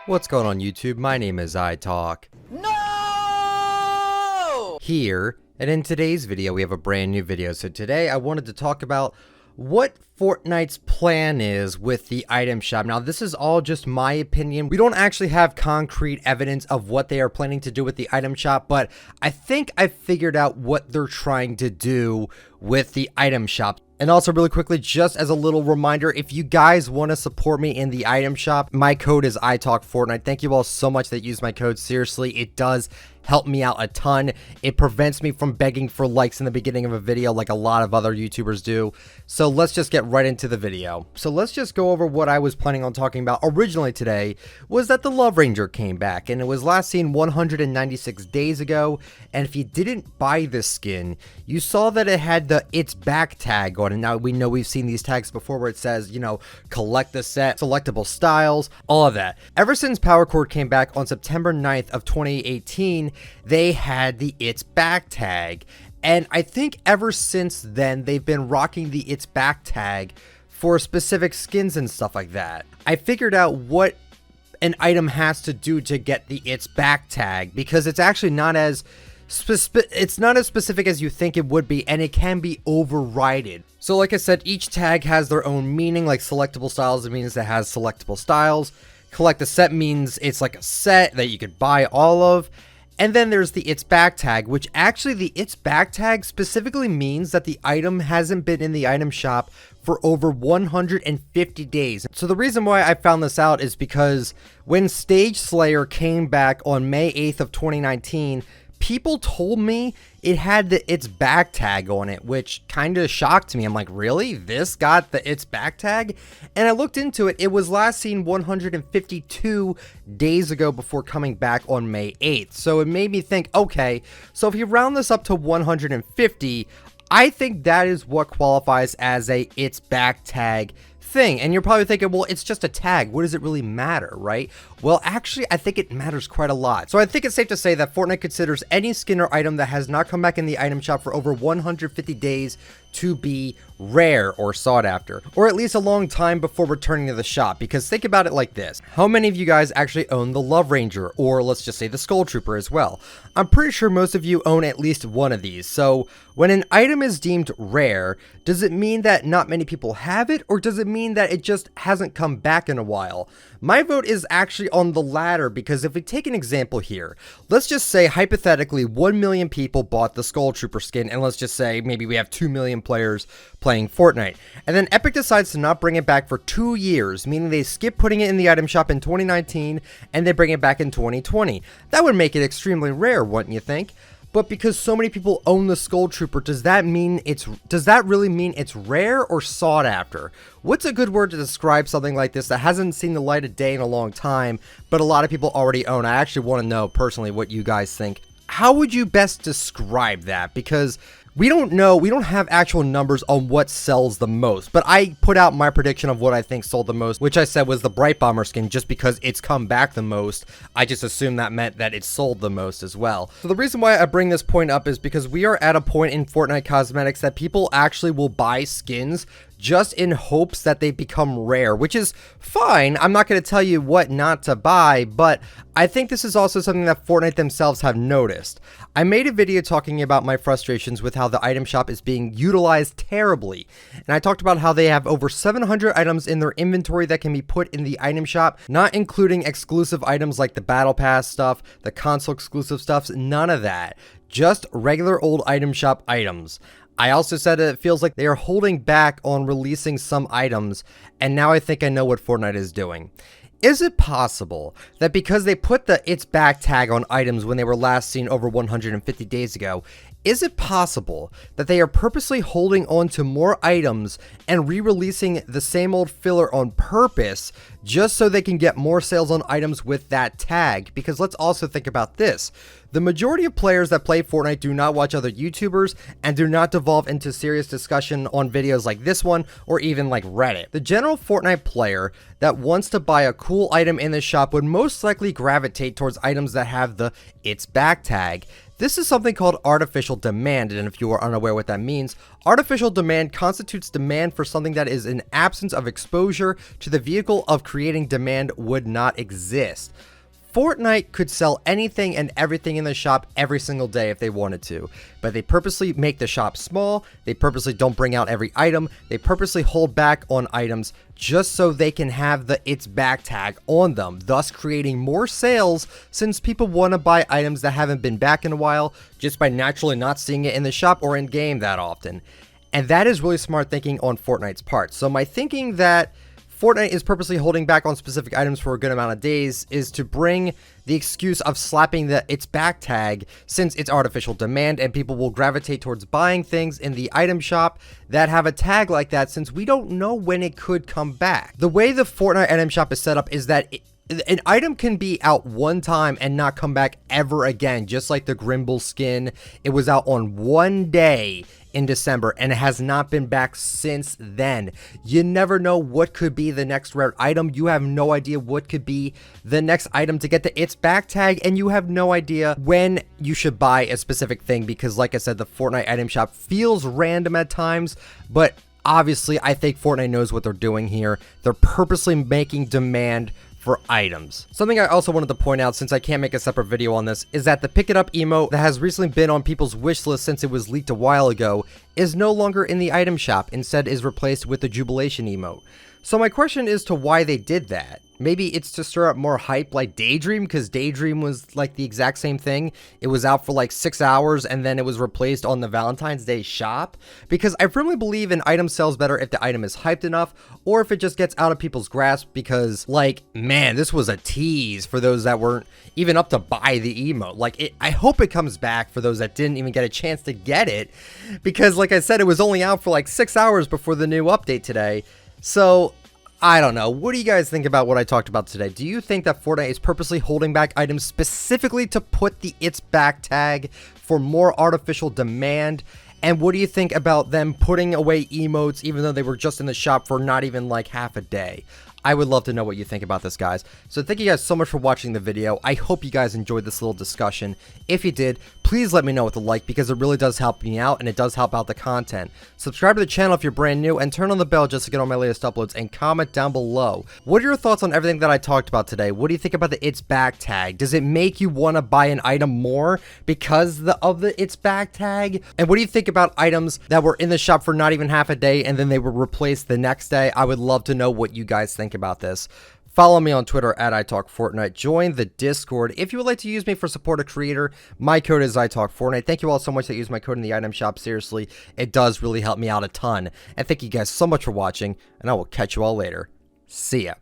What's going on YouTube? My name is iTalk. No! Here, and in today's video we have a brand new video. So today I wanted to talk about what Fortnite's plan is with the item shop. Now this is all just my opinion. We don't actually have concrete evidence of what they are planning to do with the item shop, but I think I figured out what they're trying to do with the item shop. And also really quickly, just as a little reminder, if you guys want to support me in the item shop, my code is ITalkFortnite. Thank you all so much that use my code. Seriously, it does help me out a ton. It prevents me from begging for likes in the beginning of a video like a lot of other YouTubers do. So let's just get right into the video. So let's just go over what I was planning on talking about originally today, was that the Love Ranger came back, and it was last seen 196 days ago. And if you didn't buy this skin, you saw that it had the "It's Back" tag on it. Now we know we've seen these tags before where it says, you know, collect the set, selectable styles, all of that. Ever since Power Chord came back on September 9th of 2018, they had the "It's Back" tag. And I think ever since then, they've been rocking the "It's Back" tag for specific skins and stuff like that. I figured out what an item has to do to get the "It's Back" tag, because it's actually not as specific as you think it would be, and it can be overridden. So like I said, each tag has their own meaning. Like selectable styles, it means it has selectable styles. Collect a set means it's like a set that you could buy all of. And then there's the "It's Back" tag, which actually the "It's Back" tag specifically means that the item hasn't been in the item shop for over 150 days. So the reason why I found this out is because when Stage Slayer came back on May 8th of 2019, people told me it had the "It's Back" tag on it, which kind of shocked me. I'm like, really? This got the "It's Back" tag? And I looked into it. It was last seen 152 days ago before coming back on May 8th. So it made me think, okay, so if you round this up to 150, I think that is what qualifies as a "It's Back" tag thing. And you're probably thinking, well, it's just a tag. What does it really matter, right? Well, actually, I think it matters quite a lot. So I think it's safe to say that Fortnite considers any skin or item that has not come back in the item shop for over 150 days to be rare or sought after, or at least a long time before returning to the shop. Because think about it like this: how many of you guys actually own the Love Ranger, or let's just say the Skull Trooper as well? I'm pretty sure most of you own at least one of these. So when an item is deemed rare, does it mean that not many people have it, or does it mean that it just hasn't come back in a while? My vote is actually on the latter, because if we take an example here, let's just say hypothetically 1 million people bought the Skull Trooper skin, and let's just say maybe we have 2 million players playing Fortnite, and then Epic decides to not bring it back for 2 years, meaning they skip putting it in the item shop in 2019 and they bring it back in 2020. That would make it extremely rare, wouldn't you think? But because so many people own the Skull Trooper, does that really mean it's rare or sought after? What's a good word to describe something like this that hasn't seen the light of day in a long time, but a lot of people already own? I actually want to know personally what you guys think. How would you best describe that? Because we don't know, we don't have actual numbers on what sells the most, but I put out my prediction of what I think sold the most, which I said was the Bright Bomber skin, just because it's come back the most. I just assumed that meant that it sold the most as well. So the reason why I bring this point up is because we are at a point in Fortnite cosmetics that people actually will buy skins just in hopes that they become rare, which is fine. I'm not going to tell you what not to buy, but I think this is also something that Fortnite themselves have noticed. I made a video talking about my frustrations with how the item shop is being utilized terribly, and I talked about how they have over 700 items in their inventory that can be put in the item shop, not including exclusive items like the Battle Pass stuff, the console exclusive stuff, none of that. Just regular old item shop items. I also said that it feels like they are holding back on releasing some items, and now I think I know what Fortnite is doing. Is it possible that because they put the "It's Back" tag on items when they were last seen over 150 days ago, is it possible that they are purposely holding on to more items and re-releasing the same old filler on purpose just so they can get more sales on items with that tag? Because let's also think about this. The majority of players that play Fortnite do not watch other YouTubers and do not devolve into serious discussion on videos like this one or even like Reddit. The general Fortnite player that wants to buy a cool item in the shop would most likely gravitate towards items that have the "It's Back" tag. This is something called artificial demand, and if you are unaware what that means, artificial demand constitutes demand for something that is an absence of exposure to the vehicle of creating demand would not exist. Fortnite could sell anything and everything in the shop every single day if they wanted to, but they purposely make the shop small, they purposely don't bring out every item, they purposely hold back on items just so they can have the "it's back" tag on them, thus creating more sales since people want to buy items that haven't been back in a while just by naturally not seeing it in the shop or in game that often. And that is really smart thinking on Fortnite's part. So my thinking that Fortnite is purposely holding back on specific items for a good amount of days is to bring the excuse of slapping the "it's back" tag, since it's artificial demand and people will gravitate towards buying things in the item shop that have a tag like that, since we don't know when it could come back. The way the Fortnite item shop is set up is that an item can be out one time and not come back ever again, just like the Grimble skin. It was out on one day in December and it has not been back since then. You never know what could be the next rare item. You have no idea what could be the next item to get the "it's back" tag, and you have no idea when you should buy a specific thing because, like I said, the Fortnite item shop feels random at times, but obviously I think Fortnite knows what they're doing here. They're purposely making demand for items. Something I also wanted to point out, since I can't make a separate video on this, is that the pick it up emote that has recently been on people's wish list since it was leaked a while ago is no longer in the item shop, instead is replaced with the jubilation emote. So my question is to why they did that. Maybe it's to stir up more hype like Daydream, because Daydream was like the exact same thing. It was out for like 6 hours and then it was replaced on the Valentine's Day shop. Because I firmly believe an item sells better if the item is hyped enough, or if it just gets out of people's grasp, because like, man, this was a tease for those that weren't even up to buy the emote. Like, I hope it comes back for those that didn't even get a chance to get it, because like I said, it was only out for like 6 hours before the new update today. So I don't know. What do you guys think about what I talked about today? Do you think that Fortnite is purposely holding back items specifically to put the "it's back" tag for more artificial demand? And what do you think about them putting away emotes even though they were just in the shop for not even like half a day? I would love to know what you think about this, guys. So thank you guys so much for watching the video. I hope you guys enjoyed this little discussion. If you did, please let me know with a like, because it really does help me out and it does help out the content. Subscribe to the channel if you're brand new and turn on the bell just to get all my latest uploads, and comment down below. What are your thoughts on everything that I talked about today? What do you think about the "it's back" tag? Does it make you want to buy an item more because of the "it's back" tag? And what do you think about items that were in the shop for not even half a day and then they were replaced the next day? I would love to know what you guys think about this. Follow me on Twitter at ITalkFortnite. Join the Discord. If you would like to use me for support a creator, my code is ITalkFortnite. Thank you all so much that use my code in the item shop. Seriously, it does really help me out a ton. And thank you guys so much for watching, and I will catch you all later. See ya.